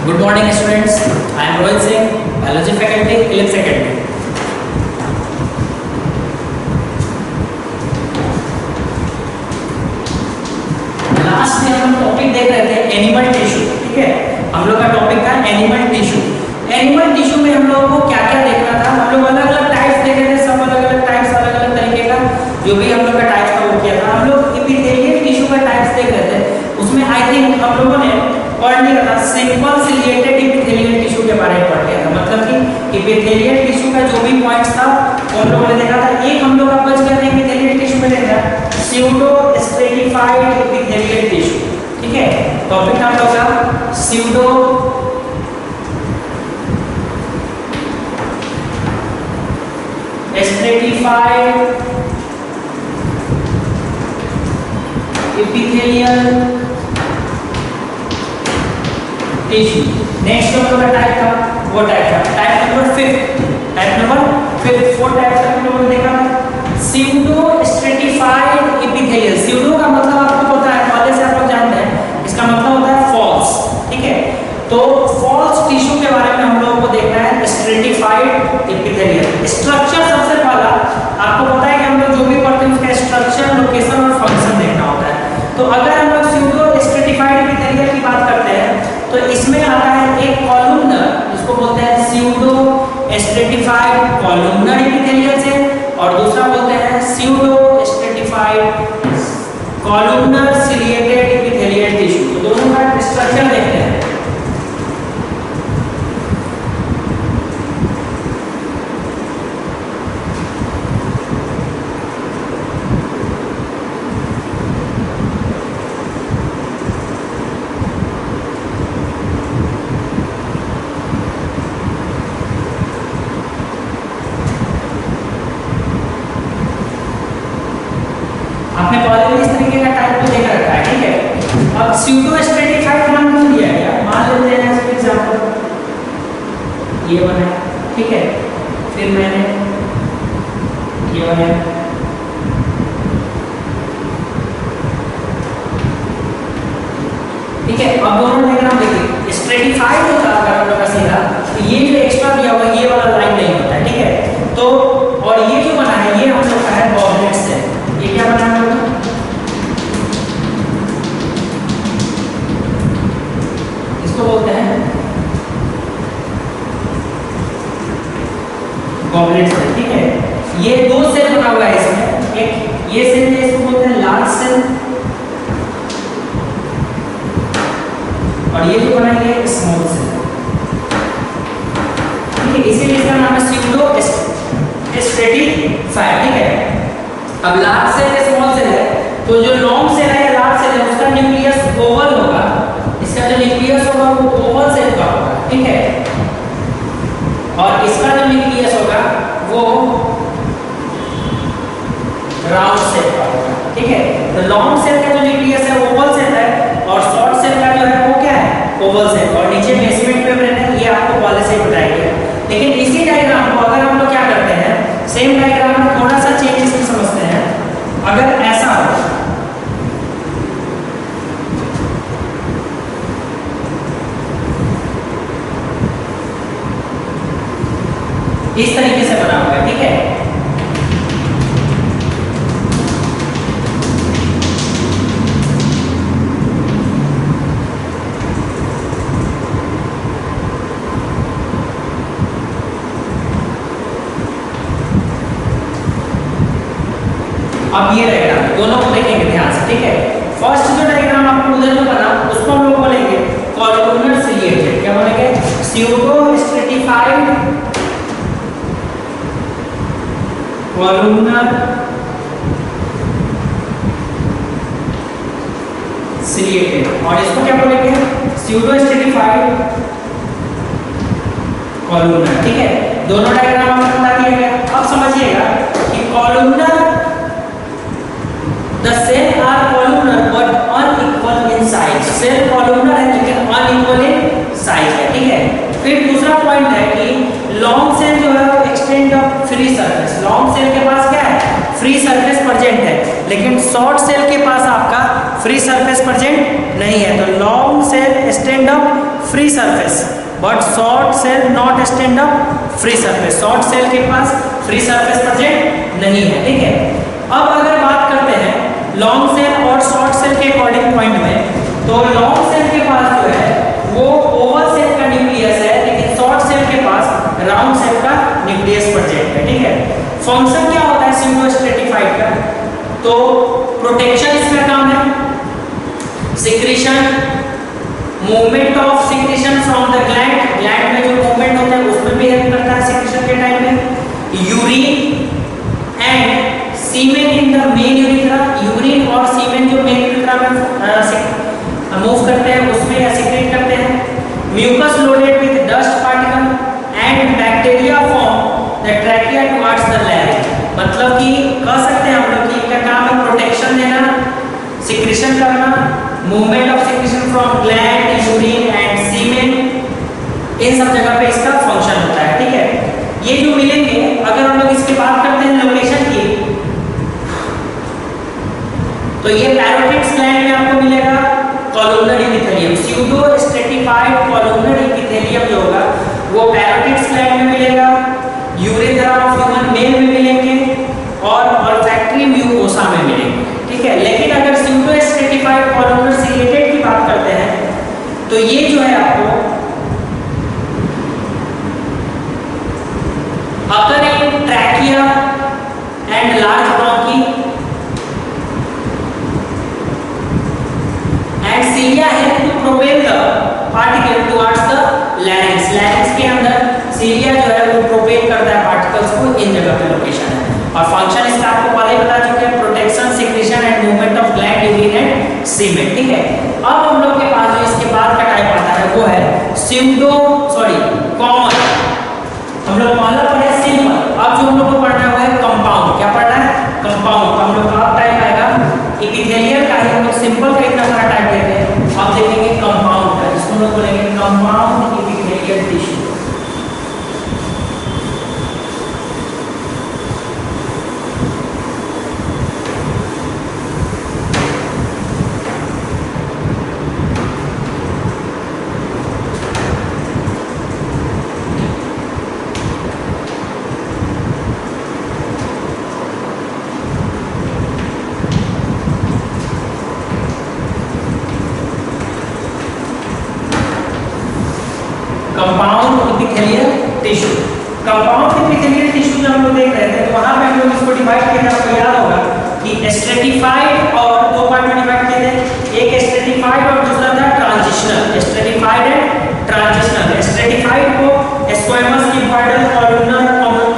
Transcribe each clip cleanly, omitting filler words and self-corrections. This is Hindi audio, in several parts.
Good morning students, I am Rohit Singh, Biology faculty, Phillips Academy. Last में हम टॉपिक देख रहे थे एनिमल टिश्यू, ठीक है। हम लोग का टॉपिक था एनिमल टिश्यू। एनिमल टिश्यू में हम लोगों को क्या क्या देखना था, हम लोग अलग अलग टाइप्स देख रहे थे, सब अलग अलग टाइप्स, अलग अलग तरीके का जो भी हम लोग का टाइप्स था वो किया था। हम लोग एपिथेलियल टिश्यू का टाइप्स देख रहे थे, उसमें आई थिंक हम लोगों ने पढ़ लिया था सिंपल सिलिएटेड एपिथेलियल टिश्यू के बारे में पढ़ लिया था। मतलब कि एपिथेलियल टिश्यू का जो भी पॉइंट्स था वो हम लोगों ने देखा था। एक हम लोग का बच गया था एपिथेलियल टिश्यू में देखा स्यूडो स्ट्रेटिफाइड एपिथेलियल टिश्यू, ठीक है। टॉपिक नाम होगा pseudo stratified epithelial tissue. Next हम लोग का टाइप था वो टाइप था टाइप नंबर 5। फोर टाइप का हम लोगों ने देखा था स्यूडो स्ट्रेटिफाइड एपिथेलियल। स्यूडो का मतलब आपको पता है, पहले से आप लोग जानते हैं, इसका मतलब होता है फॉल्स, ठीक है। तो फॉल्स टिश्यू के बारे में हम लोगों को देखना है स्ट्रेटिफाइड एपिथेलियल। स्ट्रक्चर सबसे पहला आपको पता है कि हम लोग जो भी पढ़ते हैं उसका स्ट्रक्चर, लोकेशन और फंक्शन देखना होता है। तो अगर हम लोग स्यूडो स्ट्रेटिफाइड एपिथेलियल की बात करते हैं तो इसमें आता है एक कॉलमनर, जिसको बोलते हैं स्यूडो स्ट्रेटिफाइड कॉलमनर एपिथेलियल से, और दूसरा बोलते हैं pseudo stratified columnar ciliated epithelial tissue. तो दोनों का स्ट्रक्चर देखते हैं। आपने पहले भी इस तरीके का टाइप को देखा रखा है, ठीक है। अब स्यूडो स्ट्रेटिफाइड नाम क्यों दिया गया, मान लेते हैं फॉर एग्जांपल ये बनाया, ठीक है, फिर मैंने ये बनाया, ठीक है। अब दोनों डायग्राम देखिए, स्ट्रेटिफाइड होता है अगर हम लोग का सीधा तो ये जो एक्स्ट्रा दिया हुआ ये वाला लाइन नहीं होता है, ठीक है। तो और ये जो बना है ये हम लोग का है गॉबलेट से। ये क्या बना है, इसको बोलते हैं गॉबलेट सेल, ठीक है। ये दो सेल बना हुआ है इसमें, एक ये सेल है, इसको बोलते हैं लार्ज सेल, और ये जो बना है ये स्मॉल सेल, ठीक है। इसीलिए इसका नाम है स्यूडो स्ट्रेटिफाइड, ठीक है। अब लार्ज सेल है स्मॉल सेल है, तो जो लॉन्ग सेल है या लार्ज सेल है उसका न्यूक्लियस ओवल होगा, इसका जो न्यूक्लियस होगा वो ओवल शेप का होगा, ठीक है। और इसका जो न्यूक्लियस होगा वो राउंड शेप का होगा, ठीक है। तो लॉन्ग सेल का जो न्यूक्लियस है ओवल शेप है और शॉर्ट सेल का जो है वो क्या है, ओवल शेप। और नीचे बेसमेंट मेम्ब्रेन है, ये आपको पहले से बताया गया। लेकिन इसी डायग्राम को अगर हम लोग क्या करते हैं, सेम डायग्राम में थोड़ा सा चेंज इसमें समझते हैं। अगर ऐसा हो, इस तरीके से बना हुआ है, ठीक है। अब ये डायग्राम दोनों को देखेंगे ध्यान से, ठीक है। फर्स्ट जो डायग्राम आपको उधर जो बना उसको हम लोग बोलेंगे कॉलमनर सिलिएटेड। क्या बोलेंगे, स्यूडो स्ट्रेटिफाइड कॉलमनर सिलिएटेड, और इसको क्या बोलेंगे, स्यूडो स्ट्रेटिफाइड कॉलमनर, ठीक है। दोनों डायग्राम आपको बता दिया गया। अब समझिएगा कि columnar The cell are columnar but unequal in size. Cell columnar है लेकिन unequal in size है, ठीक है। फिर दूसरा पॉइंट है कि लॉन्ग सेल जो है वो extend of free surface. Long cell के पास क्या है, फ्री सरफेस प्रेजेंट है, लेकिन शॉर्ट सेल के पास आपका फ्री सरफेस प्रेजेंट नहीं है, तो long cell stand up free surface, but short cell not stand up free surface. Short cell के पास फ्री सरफेस प्रेजेंट नहीं है, ठीक है। अब अगर बात करते हैं लॉन्ग सेल और शॉर्ट सेल के अकॉर्डिंग पॉइंट में, तो लॉन्ग सेल के पास जो है वो ओवल शेप का न्यूक्लियस है, लेकिन शॉर्ट सेल के पास राउंड शेप का न्यूक्लियस प्रेजेंट है, ठीक है। फंक्शन क्या होता है सिम्बोस्ट्रेटिफाइड का, तो प्रोटेक्शन इसका काम है, secretion, movement of secretion from the gland, gland में जो मूवमेंट होता है उसमें भी हेल्प करता है सिक्रीशन के टाइम में, urine and semen in the main urethra, urine और सीमेन जो मेन यूरिथ्रा में मूव करते हैं उसमें या सिक्रेट करते हैं, mucus loaded with dust particle and bacteria form the trachea towards the larynx. मतलब कि कह सकते हैं हम लोग कि इनका काम है प्रोटेक्शन देना, सिक्रीशन करना, movement of secretion from gland, urine and semen, इन सब जगह पे इसका फंक्शन होता है, ठीक है। ये जो मिलेंगे, अगर हम लोग इसकी बात करते हैं लोकेशन की, तो ये पैरोटिड्स ग्लैंड में आपको मिलेगा columnar epithelium, pseudo stratified columnar epithelium जो होगा वो पैरोटिड्स ग्लैंड में मिलेगा, यूरेथ्रा ऑफ ह्यूमन मेल में मिलेंगे और ऑल्फैक्टरी म्यूकोसा में मिलेंगे, ठीक है। लेकिन अगर स्यूडो स्ट्रेटिफाइड कॉलमनर से रिलेटेड की बात करते हैं तो ये जो है आपको अगर in trachea and large bronchi and cilia help to propel the particle towards the larynx, larynx के अंदर cilia जो है वो propel करता है particles को इन जगह पे लोकेशन है, और फंक्शन इसका आपको पहले बता चुके हैं, protection, secretion and movement of gland, urine and semen, ठीक है। अब हम लोग के पास जो इसके बाद का टाइप आता है वो है कॉमन, हम लोग पहला पढ़े सिंपल, अब जो हम लोग को पढ़ना है वो है कंपाउंड। क्या पढ़ना है? कंपाउंड। तो हम लोग का टाइप आएगा एपिथेलियल का, हम लोग सिंपल का इतना सारा टाइप लेते हैं, अब देखेंगे कंपाउंड का, जिसको हम लोग बोलेंगे compound epithelial tissue. Compound epithelial tissue, compound epithelial tissue जब हम लोग देख रहे थे तो वहां पे हम लोग इसको डिवाइड किया था, आपको याद होगा कि स्ट्रेटिफाइड और दो पार्ट में डिवाइड किए थे, एक स्ट्रेटिफाइड और दूसरा था transitional, stratified and transitional. Stratified को स्क्वैमस, लिम्फोइडल,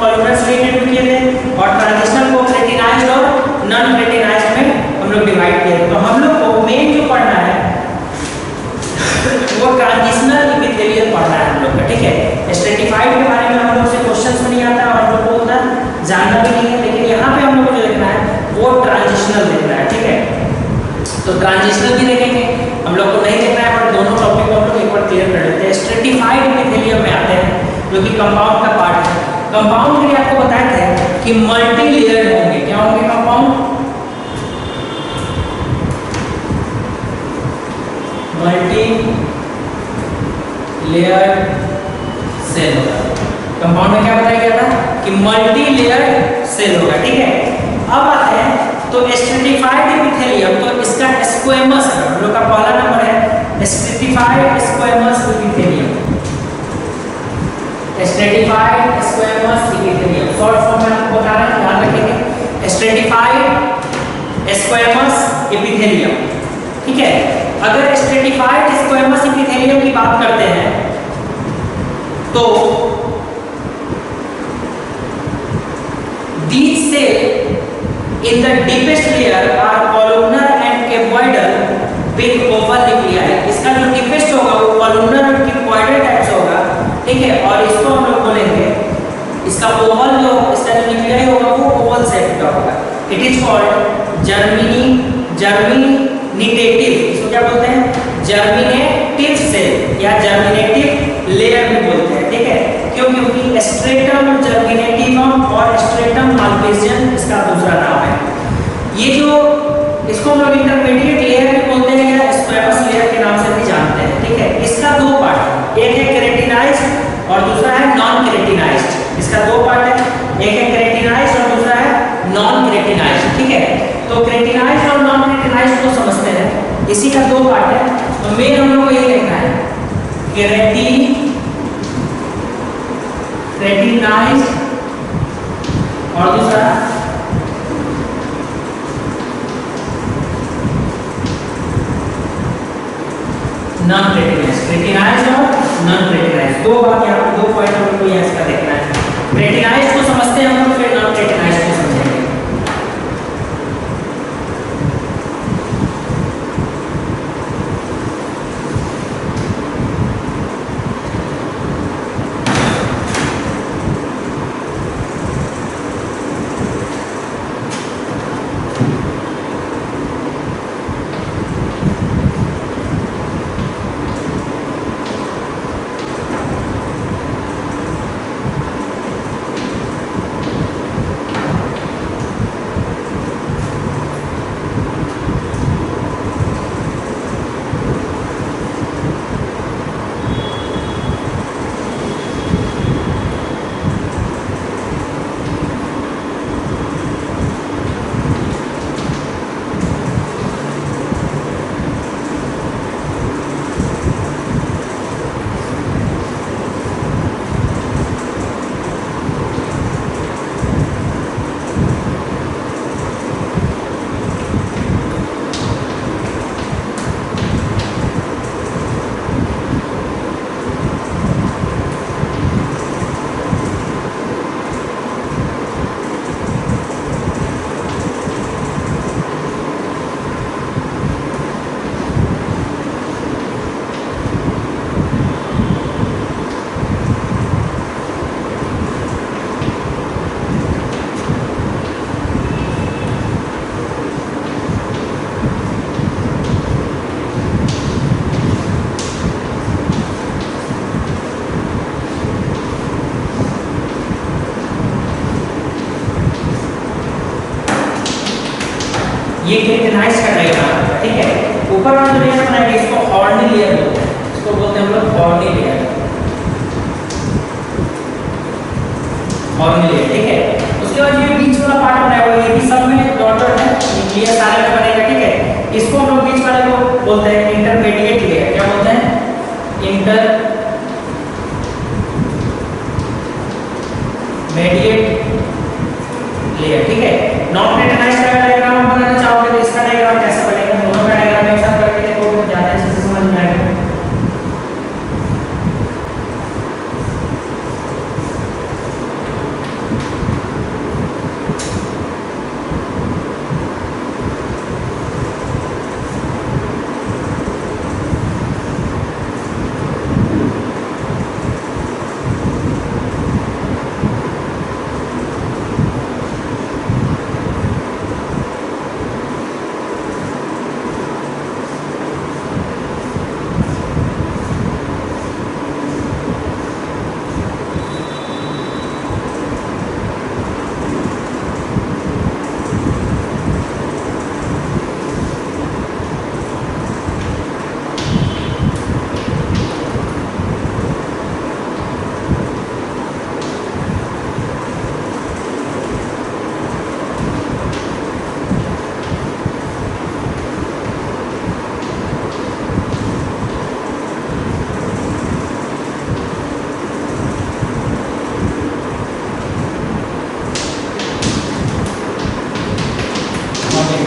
कॉलमनर से रिलेटेड किए थे, और ट्रांजिशनल को क्रेटिनाइज्ड और नॉन क्रेटिनाइज्ड में हम लोग डिवाइड किए थे। तो हम लोग को मेन जो पढ़ना है वो ट्रांजिशनल एपिथेलियल पढ़ना है हम लोग का, ठीक है। स्ट्रेटिफाइड के बारे में हम लोग से क्वेश्चंस में नहीं आता और हम लोग को उतना जानना भी नहीं है, लेकिन यहाँ पे हम लोग को जो देखना है वो ट्रांजिशनल देखना है, ठीक है। तो ट्रांजिशनल भी देखेंगे, हम लोग को नहीं देखना है, पर दोनों टॉपिक को हम लोग एक बार क्लियर कर लेते हैं। स्ट्रेटिफाइड एपिथेलियम में आते हैं जो कि कंपाउंड का पार्ट है। कंपाउंड के लिए आपको बताए थे कि मल्टी लेयर्ड होंगे। क्या होंगे कंपाउंड? मल्टी लेयर सेल होगा। कंपाउंड में क्या बताया गया था कि मल्टी लेयर सेल होगा, ठीक है। अब आते हैं तो स्ट्रेटिफाइड एपिथेलियम, तो इसका स्क्वैमस है, हम लोग का पहला नंबर है stratified squamous epithelium, stratified squamous epithelium short form में आपको बता रहे हैं, ध्यान रखेंगे स्ट्रेटिफाइड स्क्वैमस एपिथेलियम, ठीक है। अगर स्ट्रेटिफाइड स्क्वैमस एपिथेलियम की बात करते हैं तो these cells in the deepest layer are columnar and cuboidal with oval nuclei। इसका जो डीपेस्ट होगा वो columnar और cuboidal टाइप से होगा, ठीक है। और इसको हम लोग बोलेंगे, इसका ओवल जो इसका जो न्यूक्लियाई होगा वो ओवल शेप का होगा। इट इज कॉल्ड जर्मिनेटिव, इसको क्या बोलते हैं? जर्मिनेटिव सेल या जर्मिनेटिव लेयर भी बोलते हैं, ठीक है। क्यों? क्योंकि स्ट्रेटम जर्मिनेटिवम और स्ट्रेटम माल्पिजियम इसका दूसरा नाम है। ये जो इसको हम लोग इंटरमीडिएट लेयर भी बोलते हैं या स्क्वैमस लेयर के नाम से भी जानते हैं, ठीक है। इसका दो पार्ट है, एक है केराटिनाइज्ड और दूसरा है नॉन केराटिनाइज्ड। इसका दो पार्ट है, एक है केराटिनाइज्ड और दूसरा है नॉन केराटिनाइज्ड, ठीक है। तो केराटिनाइज्ड और नॉन केराटिनाइज्ड को समझते हैं, इसी का दो पार्ट है। तो मेन हम लोग को यही लिखना है, केराटिनाइज्ड और दूसरा नॉन केराटिनाइज्ड। केराटिनाइज्ड और नॉन केराटिनाइज्ड दो बात यहाँ पे, दो पॉइंट हम लोग को यहाँ इसका देखना है। केराटिनाइज्ड को समझते हैं हम लोग, फिर नॉन केराटिनाइज्ड को समझेंगे। ये केराटिनाइज्ड का डायग्राम है, ठीक है। ऊपर वाला जो लेयर बनाएंगे इसको हॉर्नी लेयर बोलते हैं, इसको बोलते हैं हम लोग हॉर्नी लेयर, हॉर्नी लेयर, ठीक है। उसके बाद ये बीच वाला पार्ट बनाया हुआ है, ये भी सब में डॉटेड है, ये सारे में बनेगा, ठीक है। इसको हम लोग बीच वाले को बोलते हैं इंटरमीडिएट लेयर। क्या बोलते हैं? इंटरमीडिएट लेयर, ठीक है। नॉन केराटिनाइज्ड का डायग्राम हम बनाना चाहोगे तो इसका डायग्राम कैसे बनेगा, दोनों का डायग्राम एक साथ करके देखो तो ज्यादा अच्छे से समझ में आएगा।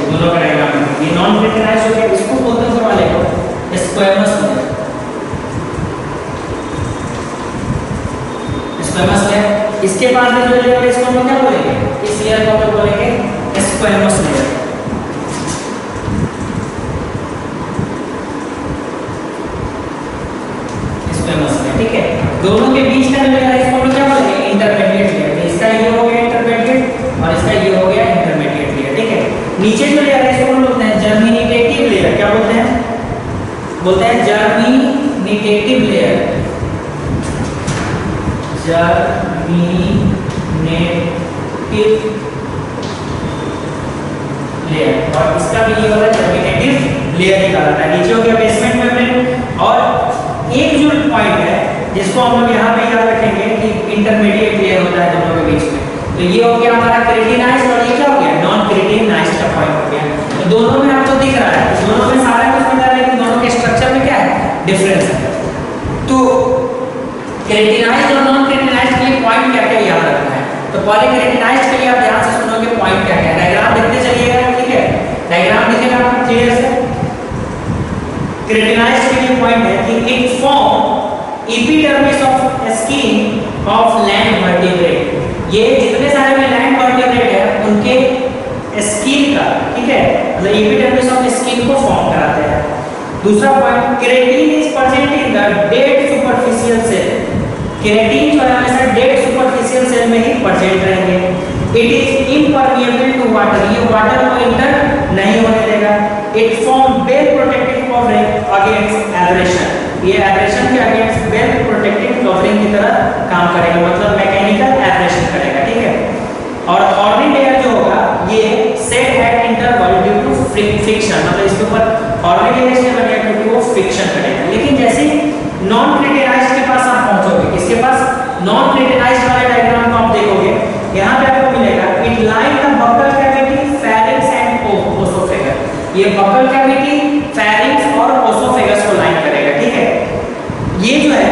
दोनों का डायग्राम है। ये नॉन केराटिनाइज्ड हो गया, इसको बोलते हैं वाले को स्क्वैमस लेयर। स्क्वैमस लेयर, इसके बाद में जो लेयर है इसको हम लोग क्या बोलेंगे, इस लेयर को हम लोग बोलेंगे स्क्वैमस लेयर। स्क्वैमस लेयर, ठीक है। दोनों के बीच का जो लेयर है इसको हम लोग क्या बोलेंगे, इंटरमीडिएट लेयर। इसका ये हो गया इंटरमीडिएट और इसका ये हो गया इंटरमीडिएट लेयर, ठीक है। नीचे जो लेयर है इसको हम बोलते हैं जर्मिनेटिव लेयर। क्या बोलते हैं? बोलते हैं जर्मिनेटिव लेयर। जर्मिनेटिव लेयर, और इसका भी मतलब ये वाला जर्मिनेटिव लेयर निकालता है। नीचे हो गया बेसमेंट मेम्ब्रेन। और एक जो पॉइंट है जिसको हम लोग यहाँ पे याद रखेंगे कि इंटरमीडिएट लेयर होता है दोनों के बीच में, तो ये हो गया हमारा केराटिनाइज्ड और ये क्या हो गया नॉन केराटिनाइज्ड का पॉइंट हो गया। तो दोनों में आपको दिख रहा है, दोनों में सारा कुछ मिला है, लेकिन दोनों के स्ट्रक्चर में क्या है डिफरेंस है। तो केराटिनाइज्ड और नॉन केराटिनाइज्ड के लिए पॉइंट क्या क्या याद रखना है। तो पहले केराटिनाइज्ड के लिए आप ध्यान से सुनोगे पॉइंट क्या क्या है। डायग्राम देखते चलिएगा, ठीक है, डायग्राम दिखेगा आपको क्लियर से। केराटिनाइज्ड के लिए पॉइंट है कि it form epidermis of skin of land vertebrate. ये जितने सारे में लैंड वर्टिब्रेट है उनके स्किन का, ठीक है, मतलब एपिडर्मिस ऑफ स्किन को फॉर्म कराते हैं। दूसरा point, keratin is present in the dead superficial cell. Keratin जो है हमेशा डेड सुपरफिशियल सेल में ही प्रेजेंट रहेंगे। It is impermeable to water, ये वाटर को इंटर नहीं होने देगा। It form well protective covering against abrasion, ये एब्रेशन के अगेंस्ट वेल प्रोटेक्टिव कवरिंग की तरह काम करेगा, मतलब मैकेनिकल एब्रेशन करेगा, ठीक है। और हॉर्नी लेयर जो होगा ये set at interval due to friction, मतलब इसके ऊपर हॉर्नी लेयर इसलिए बनेगा क्योंकि वो फ्रिक्शन करेगा। लेकिन जैसे नॉन केराटिनाइज्ड के पास आप पहुंचोगे, किसके पास, नॉन केराटिनाइज्ड वाले डायग्राम को आप देखोगे, यहाँ पे आपको मिलेगा it line the buccal cavity pharynx and oesophagus. ये बकल कैविटी फेरिंग्स और ओसोफेगस को लाइन करेगा, ठीक है। ये जो है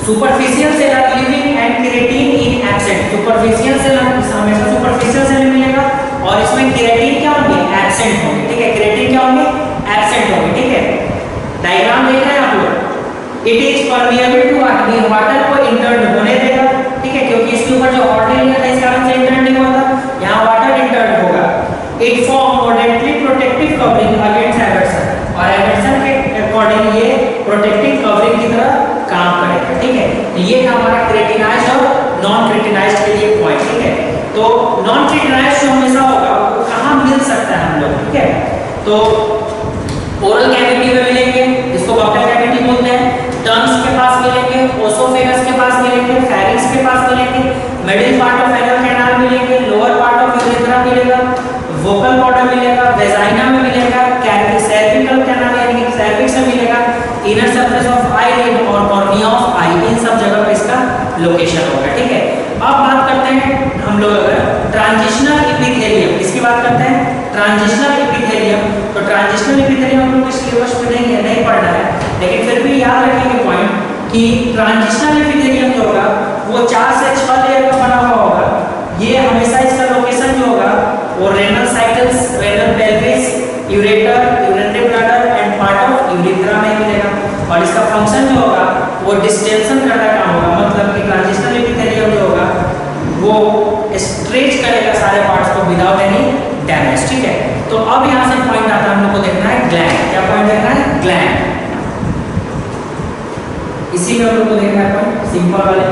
superficial cell are living and keratin in absent. Superficial cell हमेशा सुपरफिशियल सेल में मिलेगा और इसमें केराटिन क्या होंगे एब्सेंट होंगे, ठीक है, केराटिन क्या होंगे एब्सेंट होंगे, ठीक है। डायग्राम देख रहे हैं आप लोग। It is permeable to water, water को इंटर्न होने देगा, ठीक है, क्योंकि इसके ऊपर जो हॉर्नी लेयर है इस कारण से इंटर्न नहीं होता, यहाँ वाटर इंटर्न होगा। इट फॉर्म मोडेंटली प्रोटेक्टिव कवरिंग अगेंस्ट एब्रेशन, और एब्रेशन के अकॉर्डिंग ये प्रोटेक्टिव कवरिंग की तरह काम करेगा, ठीक है। तो ये था हमारा केराटिनाइज्ड और नॉन केराटिनाइज्ड के लिए पॉइंट, ठीक है। तो नॉन केराटिनाइज्ड जो हमेशा होगा वो कहाँ मिल सकता है हम लोग, ठीक है। तो ओरल कैविटी में मिलेंगे जिसको बकल कैविटी बोलते हैं, टर्म्स के पास मिलेंगे, ओसोफेगस के पास मिलेंगे, फेरिंग्स के पास मिलेंगे, middle part of anal canal मिलेंगे, लोअर पार्ट ऑफ यूरेथ्रा मिलेगा, वोकल बॉर्डर मिलेगा, वेजाइना में मिलेगा, सर्विकल कैनाल यानी कि सर्विक्स में मिलेगा, इनर सरफेस ऑफ आईलिड और कॉर्निया ऑफ आई, इन सब जगह पे इसका लोकेशन होगा, ठीक है। अब बात करते हैं हम लोग अगर ट्रांजिशनल एपिथेलियम, इसकी बात करते हैं ट्रांजिशनल एपिथेलियम। तो ट्रांजिशनल एपिथेलियम हम लोग के सिलेबस में नहीं पढ़ना है, लेकिन फिर भी याद रखेंगे पॉइंट कि ट्रांजिशनल एपिथेलियम जो होगा वो 4 से 6 लेयर का बना हुआ होगा। ये हमेशा इसका लोकेशन जो होगा वो renal cycles, renal pelvis, ureter, urinary bladder and part of urethra में मिलेगा। और इसका फंक्शन जो होगा वो डिस्टेंशन करने का काम होगा, मतलब कि ट्रांजिशनल एपिथेलियम जो होगा वो स्ट्रेच करेगा सारे पार्ट्स को विदाउट एनी डैमेज, ठीक है। तो अब यहाँ से पॉइंट आता है हम लोग को देखना है ग्लैंड। क्या पॉइंट देखना है, ग्लैंड। इसी में हम लोग को देखना है पॉइंट सिंपल वाले।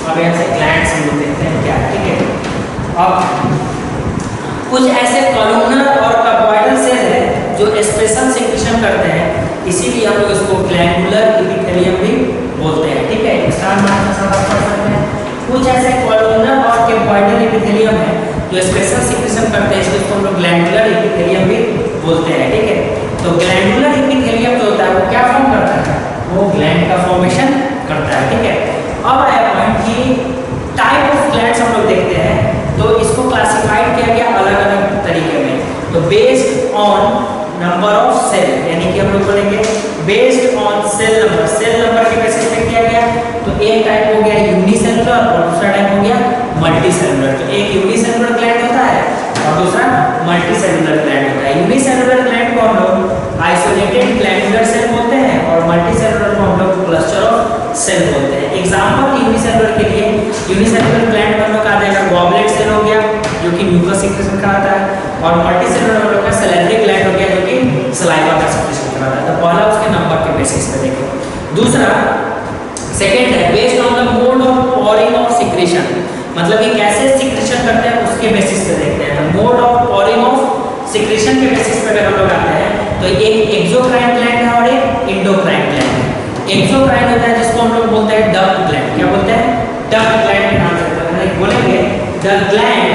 अब यहाँ से ग्लैंड्स हम लोग देखते हैं क्या, ठीक है। अब कुछ ऐसे कॉलमनर और कार्बोइडल सेल है जो स्पेशल सिक्रीशन करते हैं, इसीलिए हम लोग इसको ग्लैंडुलर एपिथेलियम भी बोलते हैं, ठीक है। स्टार मार्क के साथ आप पढ़ सकते हैं। कुछ ऐसे कॉलमनर और कार्बोइडल एपिथेलियम है जो स्पेशल सिक्रीशन करते हैं, इसको हम लोग ग्लैंडुलर एपिथेलियम भी बोलते हैं, ठीक है। तो ग्लैंडुलर एपिथेलियम जो होता है वो क्या फॉर्म करता है, वो ग्लैंड का फॉर्मेशन करता है, ठीक है। अब आया पॉइंट कि टाइप ऑफ ग्लैंड्स हम लोग देखते हैं, तो इसको क्लासिफाइड किया गया अलग अलग तरीके में। तो based on number of cell, यानी कि हम लोग बोलेंगे बेस्ड ऑन सेल नंबर के बेसिस पे किया गया। तो एक टाइप हो गया यूनिसेलुलर और दूसरा टाइप हो गया मल्टीसेलुलर। तो एक यूनिसेलुलर ग्लैंड होता है और दूसरा मल्टीसेलुलर ग्लैंड होता है। यूनिसेलुलर ग्लैंड को हम लोग आइसोलेटेड ग्लैंडुलर सेल बोलते हैं और मल्टीसेलुलर को हम लोग क्लस्टर ऑफ सेल बोलते हैं। एग्जांपल यूनिसेलुलर के लिए यूनिसेलुलर ग्लैंड में हम लोग आ जाएगा गॉबलेट सेल हो गया जो कि म्यूकस सिक्रेशन कराता है, और मल्टीसेलुलर हम लोग का सैलिवरी ग्लैंड हो गया जो कि सलाइवा का सिक्रेशन कराता है। तो पहला उसके नंबर के बेसिस पे देखें। दूसरा सेकंड है based on the mode of pouring of secretion, मतलब कि कैसे सिक्रेशन करते हैं उसके बेसिस पे देखते हैं। तो mode of pouring of secretion के बेसिस पे अगर हम लोग आते हैं तो एक एक्सोक्राइन ग्लैंड है और एक एंडोक्राइन ग्लैंड है। एक्सोक्राइन होता है जिसको हम लोग बोलते हैं डक्ट ग्लैंड। क्या बोलते हैं? डक्ट ग्लैंड के नाम से बोलेंगे। The gland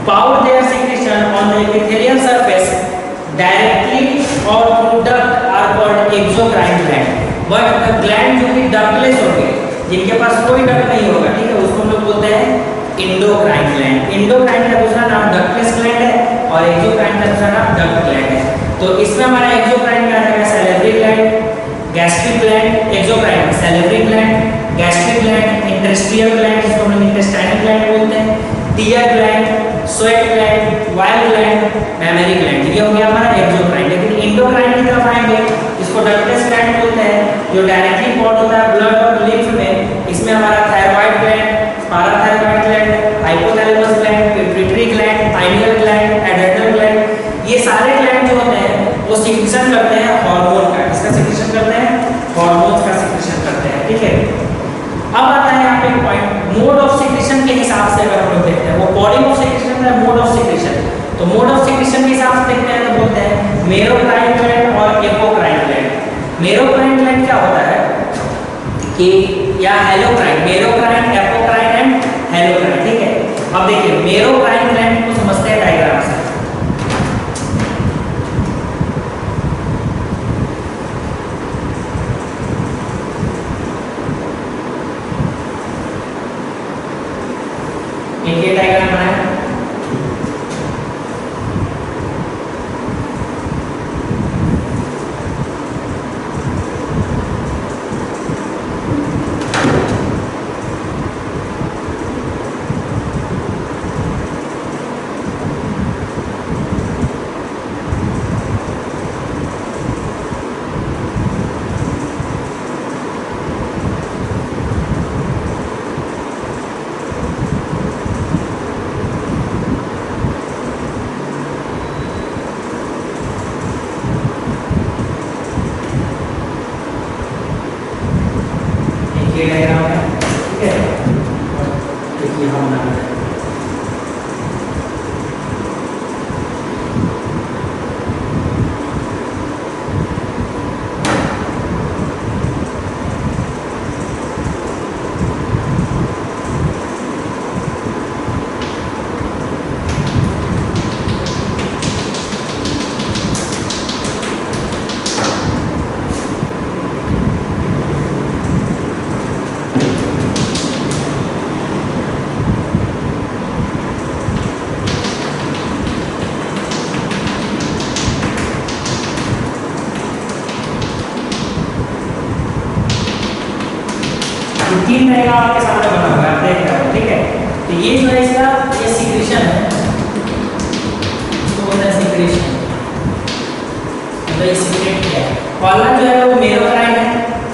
pour their secretion on the epithelial surface directly और through duct are called exocrine gland. But the gland जो कि डक्टलेस होंगे, जिनके पास कोई डक्ट नहीं होगा, ठीक है, उसको हम लोग बोलते हैं एंडोक्राइन ग्लैंड। एंडोक्राइन का दूसरा नाम डक्टलेस ग्लैंड है और एक्सोक्राइन का दूसरा नाम डक्ट ग्लैंड है। तो इसमें हमारा एक्सोक्राइन क्या है? Salivary gland, gastric gland, exocrine salivary gland, gastric gland, intestinal gland जिसको हम इंटेस्टाइनल ग्लैंड बोलते हैं, tear gland, sweat gland, bile gland, mammary gland. ये हो गया हमारा एक्सोक्राइन। लेकिन एंडोक्राइन की तरफ आएंगे जिसको डक्टलेस ग्लैंड बोलते हैं, जो डायरेक्टली पॉट होता है ब्लड और लिम्फ में। इसमें हमारा thyroid gland, parathyroid gland, hypothalamus gland, pituitary gland, pineal gland, adrenal gland, ये सारे ग्लैंड जो होते हैं वो सिक्रेशन करते हैं हार्मोन का। किसका सिक्रेशन करते हैं? हार्मोन्स का सिक्रेशन करते हैं, ठीक है। अब आता है यहाँ पे पॉइंट मोड ऑफ सिक्रेशन के हिसाब से अगर हम लोग देखते हैं, वो बॉडी ऑफ सिक्रेशन है, मोड ऑफ सिक्रेशन। तो मोड ऑफ सिक्रेशन के हिसाब से देखते हैं तो बोलते हैं मेरोक्राइन ग्लैंड और एपोक्राइन ग्लैंड। मेरोक्राइन ग्लैंड क्या होता है कि या हेलोक्राइन, मेरोक्राइन, एपोक्राइन एंड हेलोक्राइन, ठीक है। अब देखिए मेरोक्राइन ग्लैंड को समझते हैं डायग्राम से। ये डायग्राम बनाया, ये डायग्राम है, ठीक है। देखिए हम बना रहे हैं तीन डायग्राम आपके सामने बना हुआ है, आप देख रहे हो, ठीक है। तो ये जो है इसका ये सिक्रेशन है, इसको बोलते हैं सिक्रेशन, मतलब ये सीक्रेट क्या है। पहला जो है वो मेरोक्राइन है।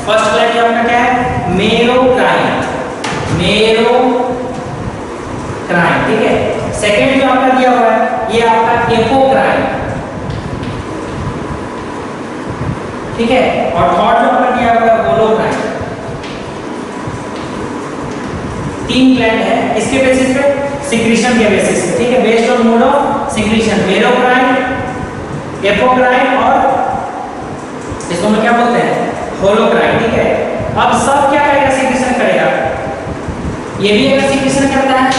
फर्स्ट ग्लैंड आपका क्या है? मेरोक्राइन, मेरोक्राइन, ठीक है। सेकंड जो आपका दिया हुआ है ये आपका एपोक्राइन, ठीक है। और थर्ड जो आपका दिया हुआ है होलोक्राइन। तीन ग्लैंड है, इसके बेसिस पे सिक्रेशन के बेसिस पे, ठीक है, based on mode of secretion. Merocrine, apocrine और इसको हम क्या बोलते हैं? होलोक्राइन, ठीक है। अब सब क्या करेगा? सिक्रेशन करेगा। ये भी अगर सिक्रेशन करता है,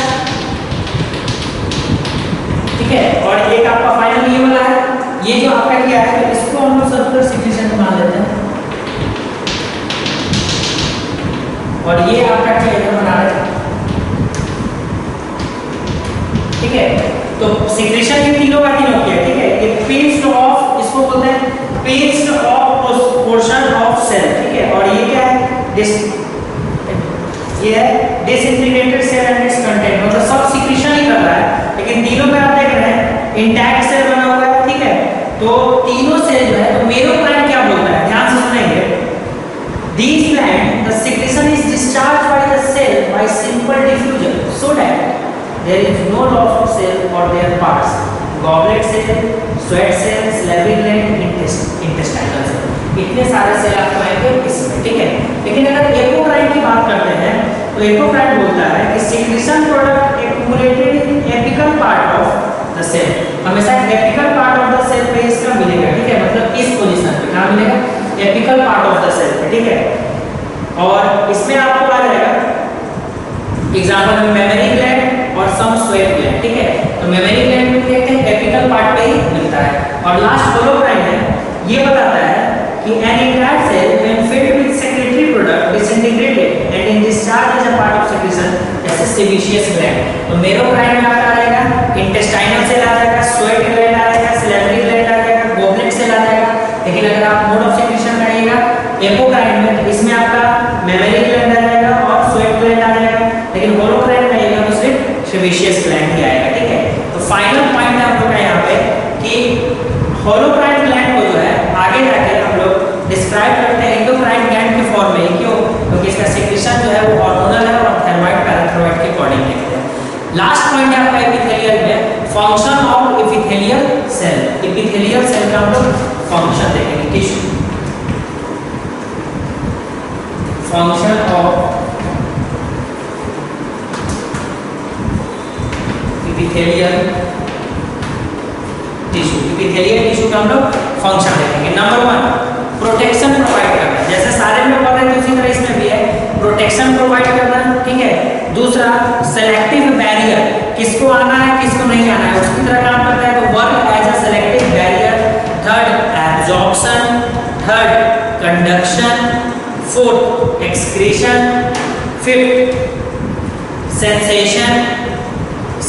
ठीक है। और एक आपका फाइनल ये वाला है, ये जो आपका क्या है तो इसको हम लोग सर्कुलर सिक्रेशन मान लेते हैं। और ये आपका क्या बना रहे हैं, ठीक है। तो सिक्रेशन ये तीनों का तीनों किया, ठीक है। ये पिंच ऑफ, इसको बोलते हैं pinch off portion of cell, ठीक है। और ये क्या है? ये है disintegrated cell and its content, मतलब सब सिक्रेशन ही कर रहा है, लेकिन तीनों में आप देख रहे हैं इंटैक्ट सेल बना हुआ है, ठीक है। तो तीनों सेल जो है, तो मेरोक्राइन क्या बोलता है, ध्यान से सुनेंगे। These glands, the secretion is discharged by the cell by simple diffusion, so that there is no loss of cell or their parts. Goblet cell, sweat cell, salivary gland, intestinal cell, इतने सारे सेल आपको आएंगे इसमें, ठीक है। लेकिन अगर एपोक्राइन की बात करते हैं तो एपोक्राइन बोलता है कि secretion product accumulated in apical part of the cell, हमेशा apical part of the cell पे इसका मिलेगा, ठीक है, मतलब इस पोजीशन पे कहाँ मिलेगा, apical part of the cell पे, ठीक है। और इसमें आपको आ जाएगा एग्जांपल में मेमोरी ग्लैंड और सम स्वेट ग्लैंड, ठीक है। तो मेमोरी ग्लैंड में देखते हैं एपिकल पार्ट पे ही मिलता है। और लास्ट होलोक्राइन है, ये बताता है कि an entire cell when filled with secretory product disintegrated and in discharge as a part of secretion जैसे sebaceous gland। तो मेरोक्राइन में आपका आ जाएगा इंटेस्टाइनल सेल आ जाएगा, स्वेट ग्लैंड आ जाएगा, सिलेवरी ग्लैंड आ जाएगा, गोबलेट सेल आ जाएगा। लेकिन अगर आप मोड ऑफ सेक्रेशन करिएगा एपोक्राइन में तो इसमें आपका मेमोरी ग्लैंड आ जाएगा और स्वेट ग्लैंड आ जाएगा। लेकिन होलोक्राइन में आएगा तो सिर्फ सेबेशियस ग्लैंड ही आएगा, ठीक है। तो फाइनल पॉइंट है हम लोग का यहाँ पे कि होलोक्राइन ग्लैंड को जो है आगे जाके हम लोग डिस्क्राइब करते हैं एंडोक्राइन ग्लैंड के फॉर्म में। क्यों? क्योंकि इसका सेक्रेशन जो है वो हार्मोनल है और थायराइड पैराथायराइड के अकॉर्डिंग लिखते हैं। लास्ट पॉइंट है आपका एपिथेलियल में function of epithelial cell. Epithelial cell का हम लोग फंक्शन देखेंगे, tissue function of epithelial tissue. Epithelial tissue का हम लोग फंक्शन देखेंगे। नंबर 1 प्रोटेक्शन प्रोवाइड करना, जैसे सारे में पढ़ रहे थे उसी तरह इसमें भी है, प्रोटेक्शन प्रोवाइड करना, ठीक है। दूसरा सेलेक्टिव बैरियर, किसको आना है किसको नहीं आना है उसकी तरह काम करता है, तो work as a selective barrier. Third absorption, third conduction, fourth excretion, fifth sensation,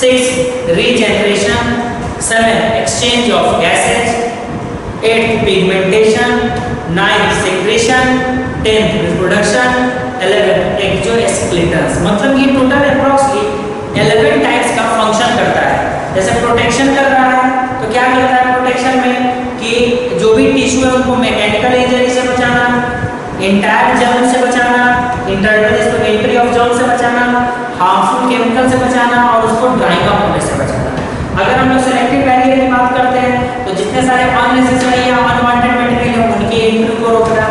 six regeneration, seven exchange of gases, 8th pigmentation, 9th secretion, 10th reproduction, 11th exoskeleton। मतलब ये टोटल अप्रोक्सली 11 टाइप्स का फंक्शन करता है। जैसे प्रोटेक्शन कर रहा है तो क्या करता है प्रोटेक्शन में कि जो भी टिश्यू है उनको मैकेनिकल इंजरी से बचाना, इंटायर जर्म से बचाना, इंटरनल एंट्री ऑफ जर्म से बचाना, हार्मफुल केमिकल से बचाना और उसको ड्राइंग अप होने से बचाना। अगर हम लोग सेलेक्टिव बैरियर की बात करते हैं तो जितने सारे अननेसेसरी या अनवांटेड मटेरियल है उनके एंट्री को रोकना।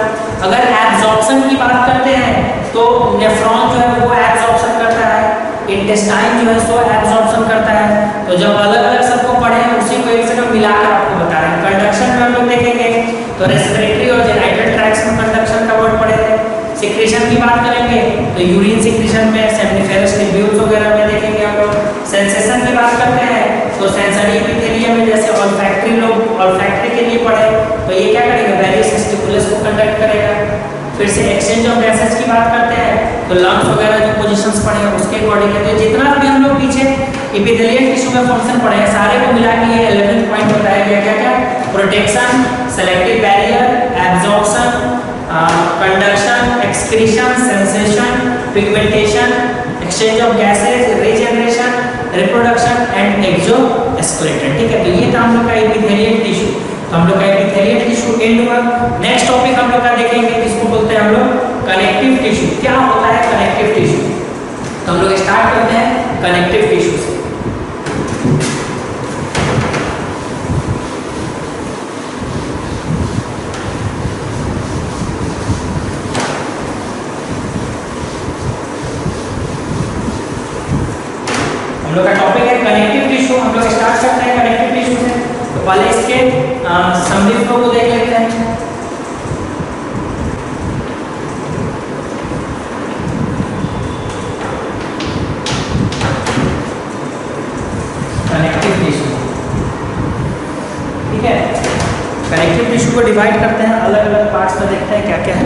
अगर एब्जॉर्प्शन की बात करते हैं तो नेफ्रॉन जो है वो एब्जॉर्प्शन करता है, इंटेस्टाइन जो है सो एब्जॉर्प्शन करता है। तो जब अलग अलग सबको पढ़े हैं उसी को एक जगह मिलाकर आपको बता रहे हैं। कंडक्शन में हम लोग देखेंगे तो रेस्पिरेटरी और जेनिटल ट्रैक्ट्स में कंडक्शन का वर्ड पढ़े थे। सिक्रेशन की बात करेंगे तो यूरिन सिक्रेशन में सेमिनिफेरस ट्यूब्यूल्स वगैरह में देखेंगे हम लोग। सेंसेशन की बात करते हैं तो सेंसरी एपिथेलियम में जैसे ऑल्फैक्टरी लोग ऑल्फैक्टरी के लिए पढ़े तो ये क्या करेगा वेरियस स्टिमुलस को कंडक्ट करेगा। फिर से एक्सचेंज ऑफ गैसेस की बात करते हैं तो लंग्स वगैरह जो पोजीशंस पढ़े हैं उसके अकॉर्डिंग है। तो जितना भी हम लोग पीछे एपिथेलियल टिश्यू में फंक्शन पढ़े हैं सारे को मिला के ये 11th पॉइंट बताया गया। क्या क्या? Protection, selective barrier, absorption, conduction, excretion, sensation, pigmentation, exchange of gases, regeneration, reproduction and exoskeleton. ठीक है, तो ये था हम लोग का एपिथेलियल टिश्यू। तो हम लोग का एपिथेलियल टिश्यू एंड हुआ। नेक्स्ट टॉपिक हम लोग का देखेंगे जिसको बोलते हैं हम लोग कनेक्टिव टिश्यू। क्या होता है कनेक्टिव टिश्यू? तो हम लोग स्टार्ट करते हैं कनेक्टिव टिश्यू से। हम लोग का टॉपिक है कनेक्टिव टिश्यू। हम लोग स्टार्ट करते हैं कनेक्टिव टिश्यू से। तो पहले इसके समरी को देख लेते हैं। कनेक्टिव टिश्यू, ठीक है। कनेक्टिव टिश्यू को डिवाइड करते हैं अलग अलग पार्ट्स में, देखते हैं क्या क्या है।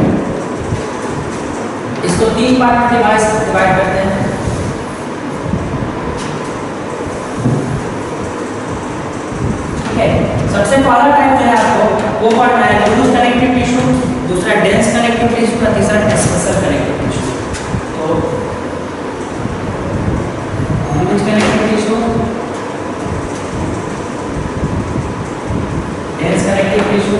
इसको 3 पार्ट में डिवाइड करते हैं। सबसे पहला टाइप जो है आपको वो पढ़ना है लूज कनेक्टिव टिश्यू, दूसरा डेंस कनेक्टिव टिश्यू और तीसरा स्पेशल कनेक्टिव टिश्यू। तो loose connective tissue, dense connective tissue,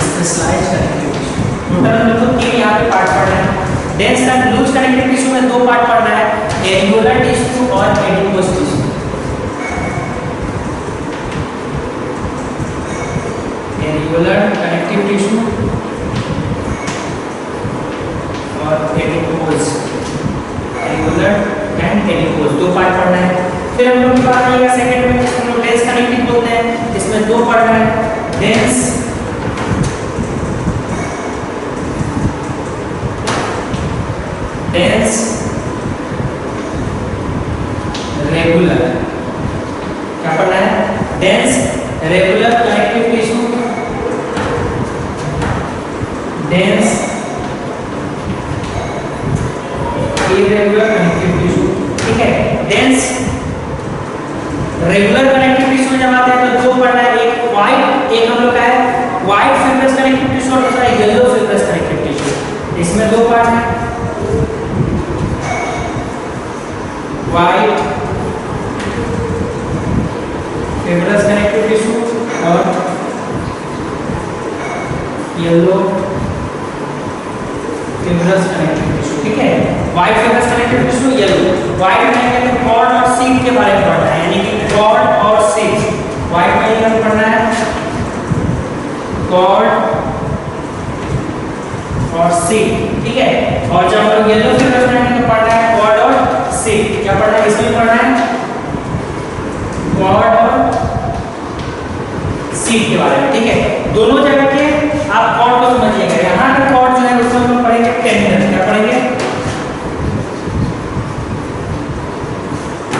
specialised connective tissue. Total हम लोग 3 यहाँ पे पार्ट पढ़ रहे हैं। डेंस लूज कनेक्टिव टिश्यू में दो पार्ट पढ़ना है, एरियोलर टिश्यू और adipose tissue. Areolar connective tissue और एडिपोज, एरियोलर एंड एडिपोज दो पार्ट पढ़ना है। फिर हम लोग की बात आएगा सेकंड में, जिसको हम लोग डेंस कनेक्टिव बोलते हैं, इसमें दो पढ़ना है, डेंस डेंस रेगुलर, क्या पढ़ना है, dense regular connective tissue, dense irregular connective tissue. ठीक है, डेंस रेगुलर कनेक्टिव टिश्यू जब आते हैं तो दो पढ़ना है, एक व्हाइट, एक हम लोग का है व्हाइट फिब्रस कनेक्टिव टिश्यू और दूसरा येलो फिब्रस कनेक्टिव टिश्यू। इसमें दो पार्ट है, व्हाइट फिब्रस कनेक्टिव टिश्यू और येलो फिब्रस कनेक्टिव टिश्यू। ठीक है, white fibrous connective tissue, yellow. White में कहते हैं कॉर्ड और सीड के बारे में पढ़ना है, यानी कि कॉर्ड और सीड। व्हाइट में क्या पढ़ना है, कॉर्ड और सीड। ठीक है, और जब हम लोग येलो फिब्रस कनेक्टिव तो पढ़ना है कॉर्ड और सीड। क्या पढ़ना है, इसमें पढ़ना है कॉर्ड और सीड के बारे में। ठीक है, दोनों जगह के आप कॉर्ड को समझिएगा। यहाँ का कॉर्ड जो है उसको हम लोग पढ़ेंगे टेंडन, क्या पढ़ेंगे,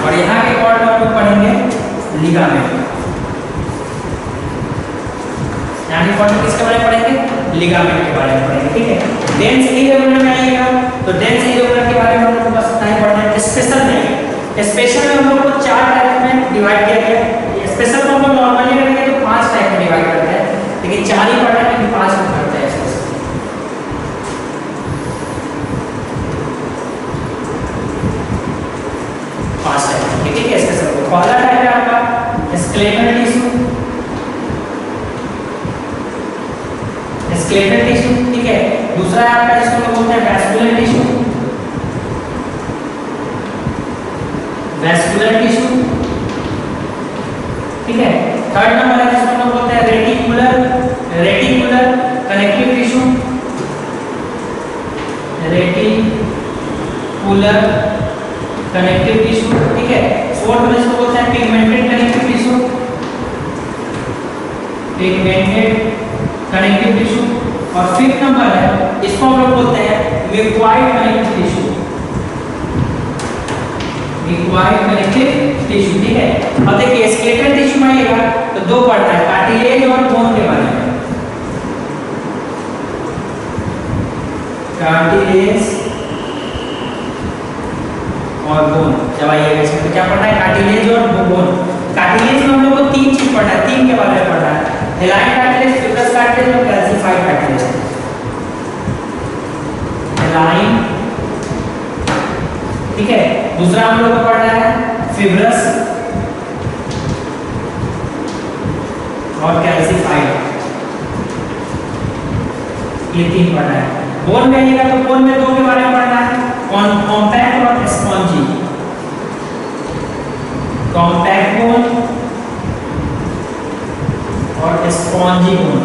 और यहाँ के कॉर्ड में हम लोग पढ़ेंगे लिगामेंट। यहाँ के कॉर्ड में किसके बारे में पढ़ेंगे, लिगामेंट के बारे में पढ़ेंगे। ठीक है, डेंस इरेगुलर में आइएगा तो डेंस इरेगुलर के बारे में हम लोग बस इतना ही पढ़ना है। स्पेशल में, स्पेशल में हम लोग को 4 टाइप में डिवाइड किया गया है। स्पेशल को हम लोग नॉर्मली करेंगे तो 5 टाइप में डिवाइड करते हैं, लेकिन 4 ही पढ़ना है, लेकिन 5 में करते हैं। ठीक है, स्पेशल को पहला टाइप है आपका स्केलेटल टिश्यू, स्केलेटल टिश्यू। ठीक है, दूसरा है आपका जिसको हम बोलते हैं वैस्कुलर टिश्यू, वैस्कुलर टिश्यू। ठीक है, थर्ड नंबर है जिसको हम बोलते हैं reticular, reticular connective tissue, reticular connective tissue. ठीक है, फोर्थ में इसको बोलते हैं pigmented connective tissue, pigmented connective tissue. और फिफ्थ नंबर है इसको हम लोग बोलते हैं mucoid connective tissue, mucoid connective tissue. ठीक है, अब देखिए स्केलेटल टिश्यू में आइएगा तो दो पढ़ना है, कार्टिलेज और बोन के बारे में। कार्टिलेज और बोन जब आइएगा इसमें तो क्या पढ़ना है, कार्टिलेज और बोन। कार्टिलेज में हम लोग को 3 चीज पढ़ना है, 3 के बारे में पढ़ना है, हेलाइन कार्टिलेज, फिब्रस कार्टिलेज और कैल्सिफाइड कार्टिलेज। हेलाइन, ठीक है, दूसरा हम लोग को पढ़ना है फिब्रस और कैल्सिफाइड, ये 3 पढ़ना है। बोन में आइएगा तो बोन में 2 के बारे में पढ़ना है, कॉम्पैक्ट और स्पॉन्जी, कॉम्पैक्ट बोन और स्पॉन्जी बोन।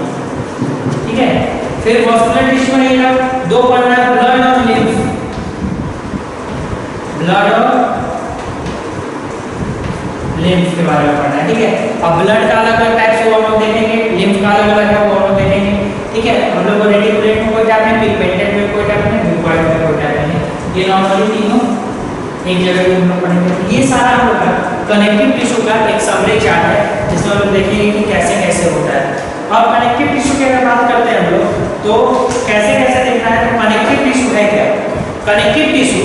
ठीक है, फिर वैस्कुलर टिश्यू में आइएगा 2 पढ़ना है, ब्लड और लिम्फ, ब्लड और लिम्फ के बारे में पढ़ना है। ठीक है, अब ब्लड का अलग अलग टाइप से वो हम लोग देखेंगे, लिम्फ का अलग अलग है वो हम लोग देखेंगे। ठीक है, हम लोग को रेटिकुलेट में कोई टाइप नहीं, पिगमेंटेड में कोई टाइप नहीं, म्यूकोइड में कोई टाइप नहीं, ये नॉर्मली तीनों एक जगह पे हम लोग पढ़ेंगे। ये सारा हम लोग का कनेक्टिव टिश्यू का एक समरी चार्ट है, जिसमें हम लोग देखेंगे कि कैसे कैसे होता है। अब कनेक्टिव टिश्यू की अगर बात करते हैं हम लोग तो कैसे कैसे देखना है, तो कनेक्टिव टिश्यू है क्या, connective tissue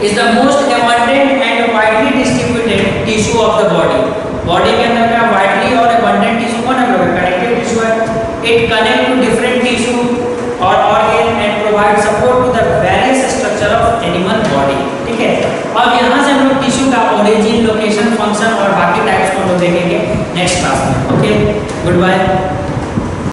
is the most abundant and widely distributed tissue of the body. Body के अंदर का वाइडली और abundant टिश्यू कौन है, कनेक्टिव टिश्यू है। It connect to different tissue or organ and provide support to the various structure of animal body. ठीक है, अब यहाँ से हम लोग टिश्यू का ओरिजिन, लोकेशन, फंक्शन और बाकी टाइप्स को हम लोग देखेंगे नेक्स्ट क्लास में। Okay, good bye.